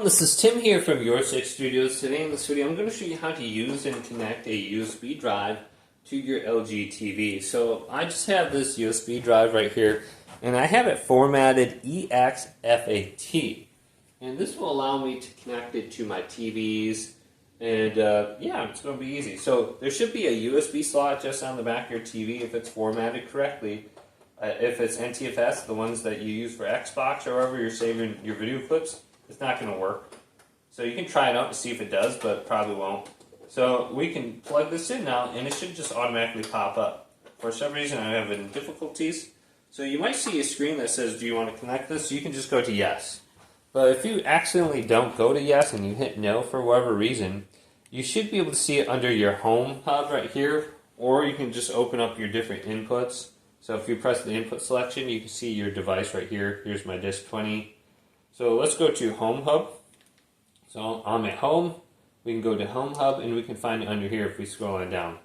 This is Tim here from Your Six Studios. Today in this video I'm going to show you how to use and connect a USB drive to your LG TV. So I just have this USB drive right here and I have it formatted EXFAT. And this will allow me to connect it to my TVs and yeah, it's going to be easy. So there should be a USB slot just on the back of your TV if it's formatted correctly. If it's NTFS, the ones that you use for Xbox or wherever you're saving your video clips, it's not going to work. So you can try it out to see if it does, but it probably won't. So we can plug this in now, and it should just automatically pop up. For some reason, I'm having difficulties. So you might see a screen that says, do you want to connect this? You can just go to yes. But if you accidentally don't go to yes and you hit no for whatever reason, you should be able to see it under your home hub right here, or you can just open up your different inputs. So if you press the input selection, you can see your device right here. Here's my disk 20. So let's go to Home Hub. So I'm at Home. We can go to Home Hub and we can find it under here if we scroll on down.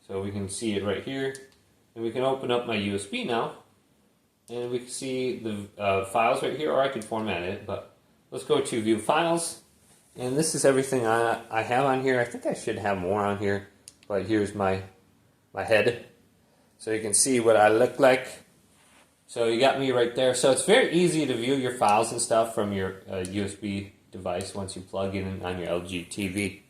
So we can see it right here. And we can open up my USB now. And we can see the files right here, or I can format it. But let's go to View Files. And this is everything I have on here. I think I should have more on here. But here's my head. So you can see what I look like. So you got me right there. So it's very easy to view your files and stuff from your USB device once you plug in on your LG TV.